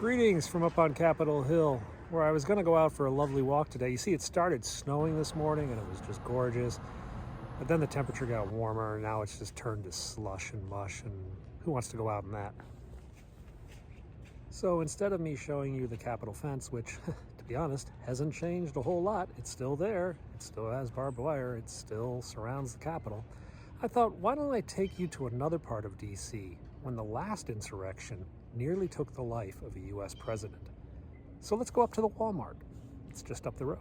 Greetings from up on Capitol Hill, where I was going to go out for a lovely walk today. You see, it started snowing this morning and it was just gorgeous. But then the temperature got warmer and now it's just turned to slush and mush, and who wants to go out in that? So instead of me showing you the Capitol fence, which, to be honest, hasn't changed a whole lot, it's still there, it still has barbed wire, it still surrounds the Capitol, I thought, why don't I take you to another part of D.C. when the last insurrection nearly took the life of a U.S. president. So let's go up to the Walmart. It's just up the road.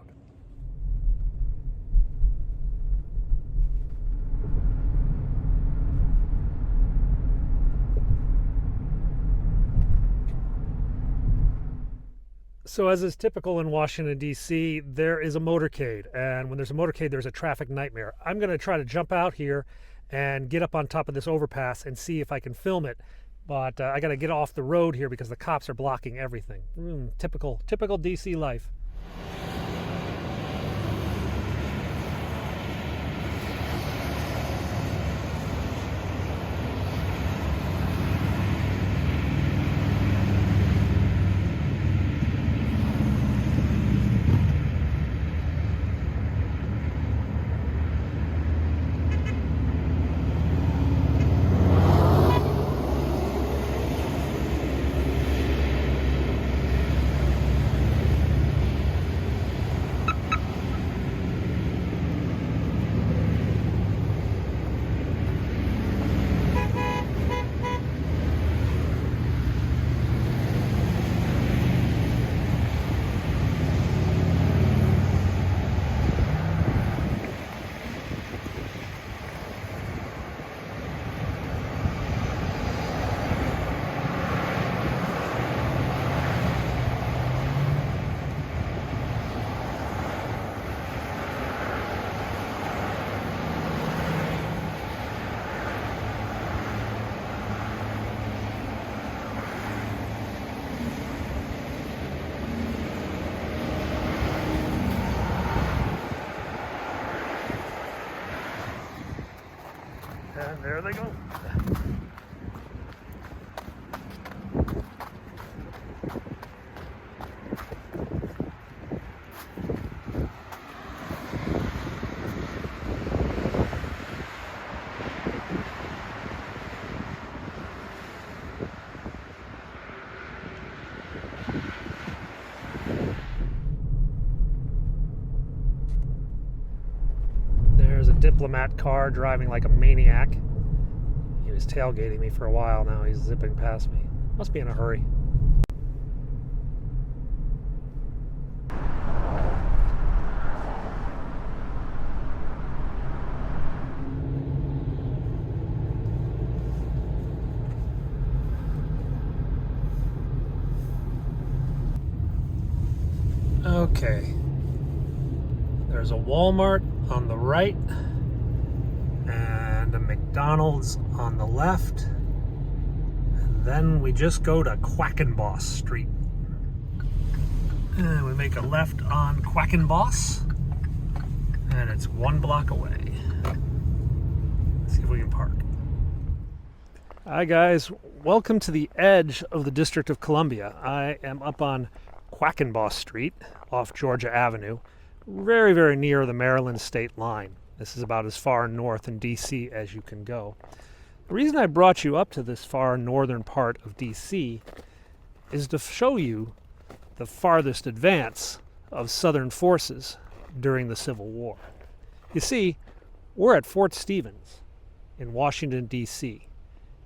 So as is typical in Washington, D.C., there is a motorcade. And when there's a motorcade, there's a traffic nightmare. I'm going to try to jump out here and get up on top of this overpass and see if I can film it. But I got to get off the road here because the cops are blocking everything. Typical D.C. life. And there they go. There's a diplomat car driving like a maniac. He was tailgating me for a while, now he's zipping past me. Must be in a hurry. Okay. There's a Walmart on the right and a McDonald's on the left, and then we just go to Quackenboss Street and we make a left on Quackenboss, and it's 1 block away. Let's see if we can park. Hi guys, welcome to the edge of the District of Columbia. I am up on Quackenboss Street off Georgia Avenue, very, very near the Maryland state line. This is about as far north in D.C. as you can go. The reason I brought you up to this far northern part of D.C. is to show you the farthest advance of Southern forces during the Civil War. You see, we're at Fort Stevens in Washington, D.C.,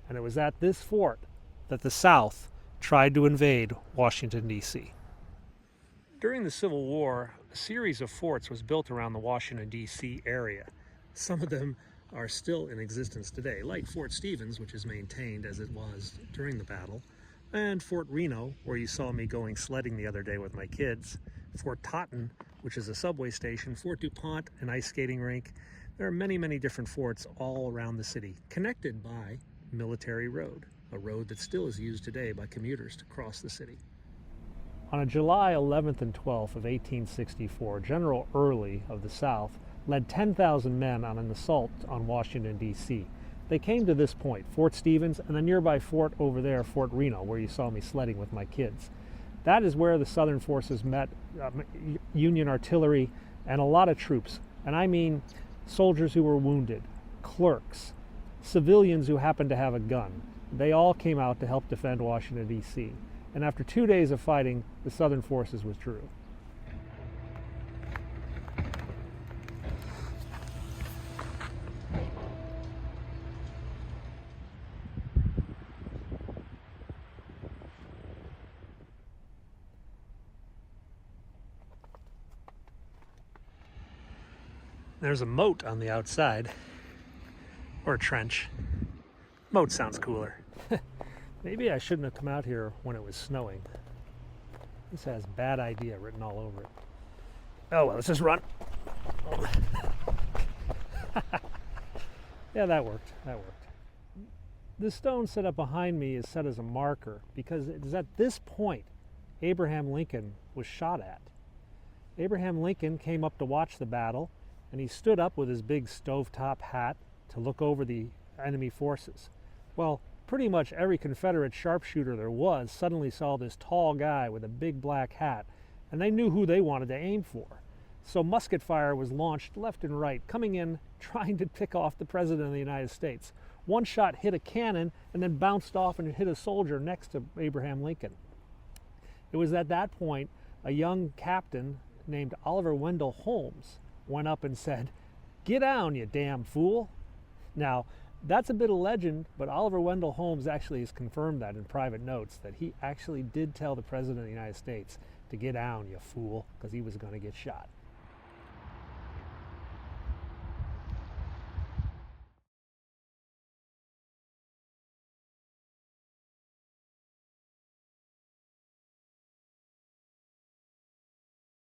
and it was at this fort that the South tried to invade Washington, D.C. During the Civil War, a series of forts was built around the Washington, D.C. area. Some of them are still in existence today, like Fort Stevens, which is maintained as it was during the battle, and Fort Reno, where you saw me going sledding the other day with my kids, Fort Totten, which is a subway station, Fort DuPont, an ice skating rink. There are many, many different forts all around the city, connected by Military Road, a road that still is used today by commuters to cross the city. On July 11th and 12th of 1864, General Early of the South led 10,000 men on an assault on Washington, D.C. They came to this point, Fort Stevens, and the nearby fort over there, Fort Reno, where you saw me sledding with my kids. That is where the Southern forces met Union artillery and a lot of troops. And I mean soldiers who were wounded, clerks, civilians who happened to have a gun. They all came out to help defend Washington, D.C. And after 2 days of fighting, the Southern forces withdrew. There's a moat on the outside, or a trench. Moat sounds cooler. Maybe I shouldn't have come out here when it was snowing. This has bad idea written all over it. Oh well, let's just run. Yeah, that worked. The stone set up behind me is set as a marker because it is at this point Abraham Lincoln was shot at. Abraham Lincoln came up to watch the battle, and he stood up with his big stovetop hat to look over the enemy forces. Well, pretty much every Confederate sharpshooter there was suddenly saw this tall guy with a big black hat, and they knew who they wanted to aim for. So musket fire was launched left and right, coming in, trying to pick off the President of the United States. One shot hit a cannon and then bounced off and hit a soldier next to Abraham Lincoln. It was at that point a young captain named Wendell Holmes went up and said, "Get down, you damn fool." Now, that's a bit of legend, but Wendell Holmes actually has confirmed that in private notes, that he actually did tell the President of the United States to get down, you fool, because he was going to get shot.